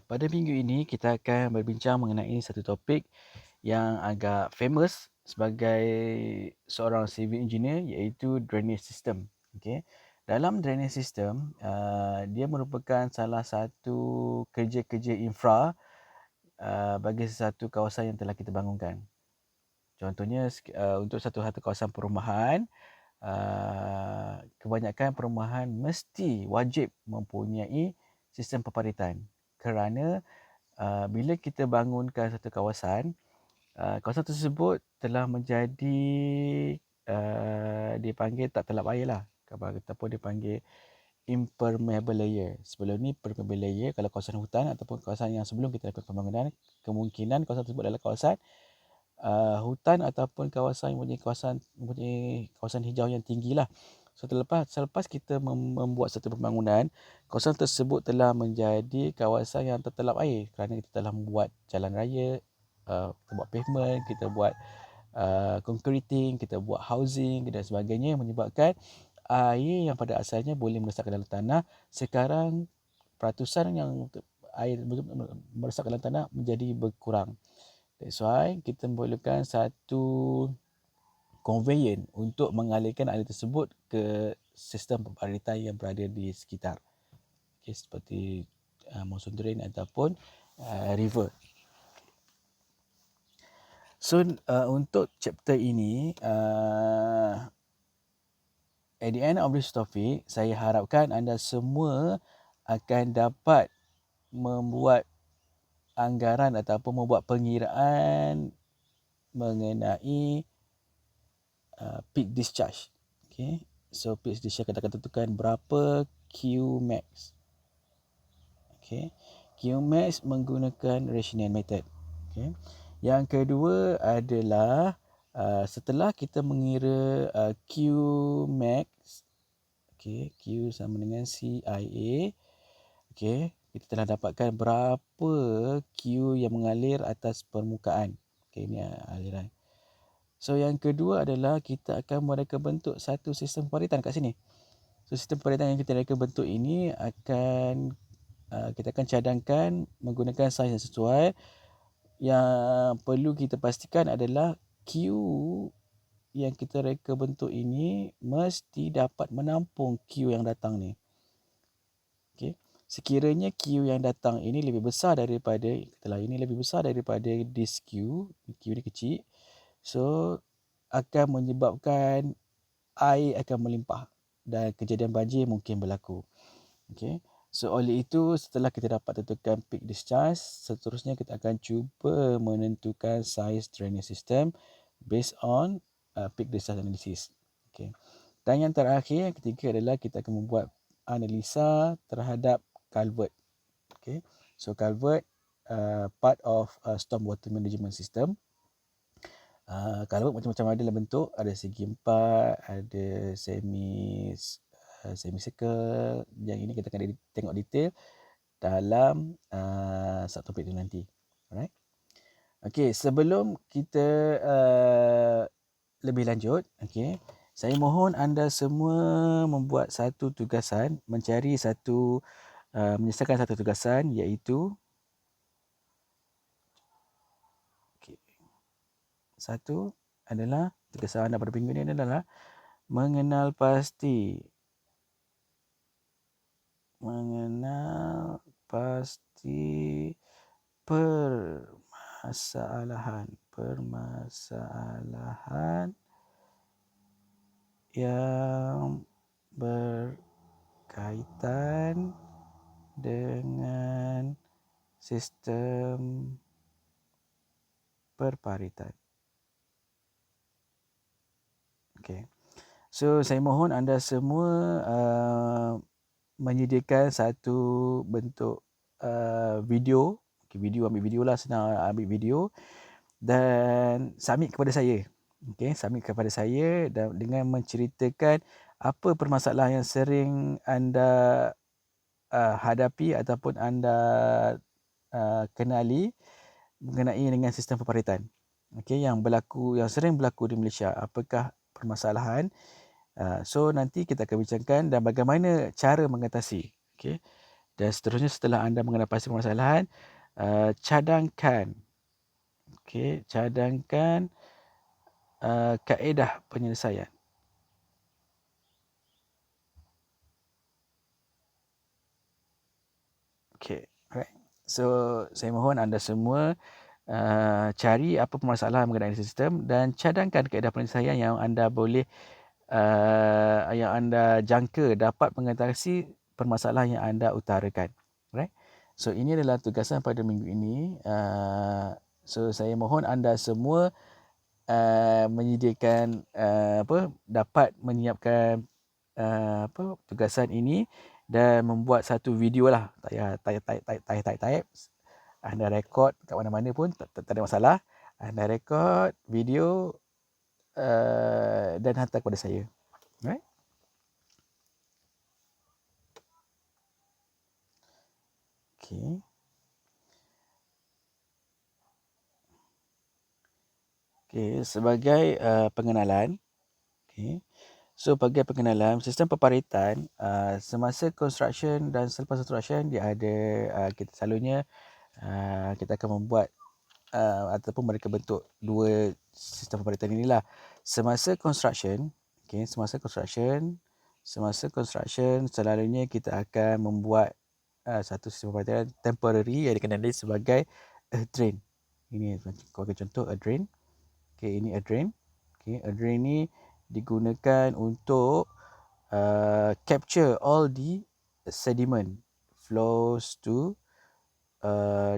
Pada minggu ini kita akan berbincang mengenai satu topik yang agak famous sebagai seorang civil engineer, iaitu drainage system. Okey. Dalam drainage system, dia merupakan salah satu kerja-kerja infra bagi sesuatu kawasan yang telah kita bangunkan. Contohnya untuk satu kawasan perumahan, kebanyakan perumahan mesti wajib mempunyai sistem peparitan, kerana bila kita bangunkan satu kawasan, kawasan tersebut telah menjadi dipanggil tak telap air lah, ataupun dipanggil impermeable layer. Sebelum ni permeable layer kalau kawasan hutan ataupun kawasan yang sebelum kita lakukan pembangunan, kemungkinan kawasan tersebut adalah kawasan hutan ataupun kawasan yang mempunyai kawasan hijau yang tinggi lah. So selepas kita membuat satu pembangunan, kawasan tersebut telah menjadi kawasan yang tertelap air kerana kita telah membuat jalan raya, kita buat pavement, kita buat concreting, kita buat housing dan sebagainya, yang menyebabkan air yang pada asalnya boleh meresap ke dalam tanah, sekarang peratusan yang air meresap ke dalam tanah menjadi berkurang. That's why kita memerlukan satu conveyor untuk mengalirkan air tersebut ke sistem peparitan yang berada di sekitar. Okay, seperti monsoon drain ataupun river. So untuk chapter ini, at the end of this topic, saya harapkan anda semua akan dapat membuat anggaran ataupun membuat pengiraan mengenai peak discharge. Okay. So peak discharge kita akan tentukan berapa Qmax. Okay. Qmax menggunakan rational method. Okay. Yang kedua adalah setelah kita mengira Qmax, okay, Q sama dengan CIA, okay, kita telah dapatkan berapa Q yang mengalir atas permukaan. Okay, ini aliran. So yang kedua adalah kita akan mereka bentuk satu sistem peparitan kat sini. So sistem peparitan yang kita reka bentuk ini akan kita akan cadangkan menggunakan saiz yang sesuai. Yang perlu kita pastikan adalah Q yang kita reka bentuk ini mesti dapat menampung Q yang datang ni. Okay. Sekiranya Q yang datang ini lebih besar daripada, katalah ini lebih besar daripada this Q ni kecil, so akan menyebabkan air akan melimpah dan kejadian banjir mungkin berlaku. Okay. So oleh itu, setelah kita dapat tentukan peak discharge, seterusnya kita akan cuba menentukan size drainage system based on peak discharge analysis. Okay. Dan yang terakhir, yang ketiga adalah kita akan membuat analisa terhadap culvert. Okay. So culvert part of storm water management system. Culvert macam-macam adalah bentuk, ada segi empat, ada semicircle. Yang ini kita akan tengok detail dalam subtopik itu nanti. Alright. Okay, sebelum kita lebih lanjut, okay, saya mohon anda semua membuat satu tugasan, menyelesaikan satu tugasan, iaitu satu adalah tugasan anda pada minggu ini adalah mengenal pasti permasalahan yang berkaitan dengan sistem peparitan. Okay. So saya mohon anda semua menyediakan satu bentuk video. Okay, ambil video lah, senang ambil video dan submit kepada saya. Okay, submit kepada saya dan dengan menceritakan apa permasalahan yang sering anda hadapi ataupun anda kenali mengenai dengan sistem peparitan. Okay, yang sering berlaku di Malaysia. Apakah permasalahan? So nanti kita akan bincangkan dan bagaimana cara mengatasi. Okay. Dan seterusnya setelah anda mengenal pasti permasalahan, cadangkan kaedah penyelesaian. Okay, alright. So, saya mohon anda semua cari apa permasalahan mengenai sistem dan cadangkan kaedah penyelesaian yang anda boleh yang anda jangka dapat mengatasi permasalahan yang anda utarakan. Right? So, ini adalah tugasan pada minggu ini. So, saya mohon anda semua menyediakan dapat menyiapkan tugasan ini dan membuat satu video lah. Tak payah type. Anda rekod kat mana-mana pun tak ada masalah. Anda rekod video dan hantar kepada saya. Right? Okay. Okay, sebagai pengenalan. Okay. So, bagi pengenalan, sistem peparitan semasa construction dan selepas construction dia ada kita selalunya kita akan membuat ataupun mereka bentuk dua sistem peparitan inilah. Semasa construction selalunya kita akan membuat satu sistem peparitan temporary yang dikenali sebagai a drain. Ini contoh a drain. Okay, ini a drain. Okay, a drain ni digunakan untuk capture all the sediment flows to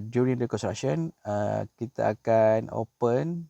during the construction. Kita akan open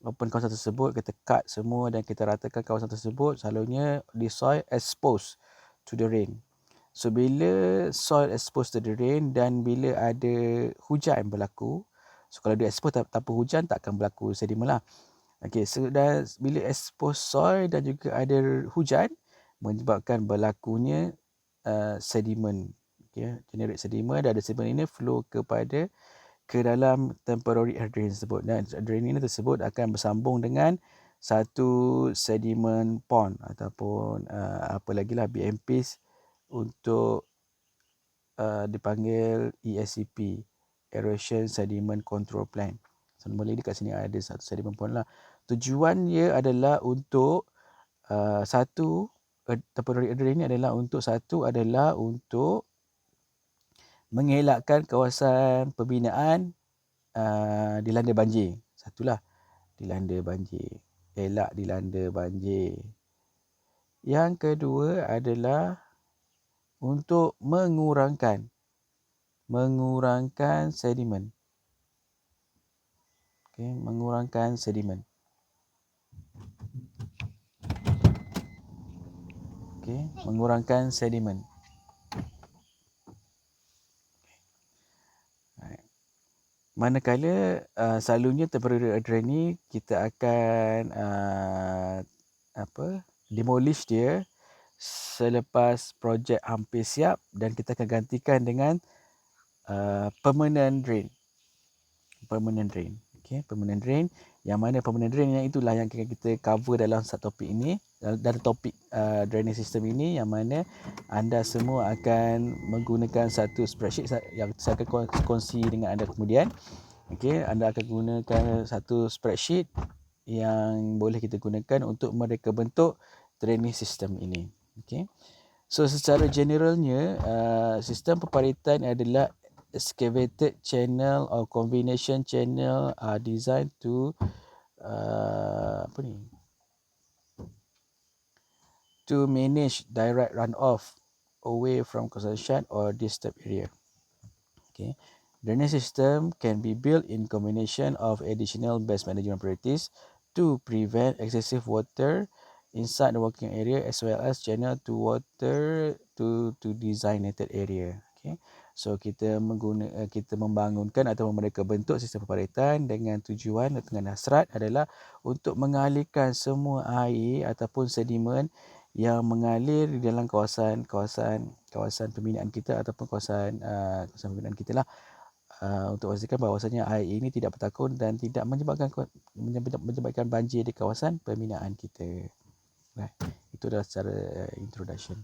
kawasan tersebut, kita cut semua dan kita ratakan kawasan tersebut. Selalunya the soil exposed to the rain. So bila soil exposed to the rain dan bila ada hujan berlaku, so kalau dia expose tanpa hujan tak akan berlaku sedimen lah. Okey, so dan bila expose soil dan juga ada hujan menyebabkan berlakunya sedimen. Okey, generate sedimen dan ada sedimen ini flow ke dalam temporary drain tersebut. Dan drain ini tersebut akan bersambung dengan satu sedimen pond ataupun apa lagi lah BMPs untuk dipanggil ESCP, Erosion Sediment Control Plan. Semula dekat sini ada satu sedimen pond lah. Tujuannya adalah untuk temporary drain ini adalah untuk mengelakkan kawasan pembinaan dilanda banjir. Satulah dilanda banjir. Elak dilanda banjir. Yang kedua adalah untuk mengurangkan sedimen. Okey, mengurangkan sedimen. Okey, mengurangkan sedimen. Manakala selalunya temporary drain ni kita akan demolish dia selepas projek hampir siap dan kita akan gantikan dengan permanent drain. Okay, permanent drain. Yang mana permanent drain yang itulah yang kita cover dalam satu topik ini, dalam topik drainage system ini, yang mana anda semua akan menggunakan satu spreadsheet yang saya akan kongsi dengan anda kemudian. Okay, anda akan gunakan satu spreadsheet yang boleh kita gunakan untuk mereka bentuk drainage system ini. Okay. So secara generalnya sistem peparitan adalah excavated channel or combination channel are designed to to manage direct runoff away from construction or disturbed area. Okay. Drainage system can be built in combination of additional best management practice to prevent excessive water inside the working area as well as channel to water to designated area. Okay. So kita membangunkan atau mereka bentuk sistem peparitan dengan tujuan dengan hasrat adalah untuk mengalirkan semua air ataupun sedimen yang mengalir di dalam kawasan pembinaan kita ataupun kawasan pembinaan kita lah, untuk pastikan bahawasanya air ini tidak bertakun dan tidak menyebabkan banjir di kawasan pembinaan kita. Right. Itu adalah secara introduction.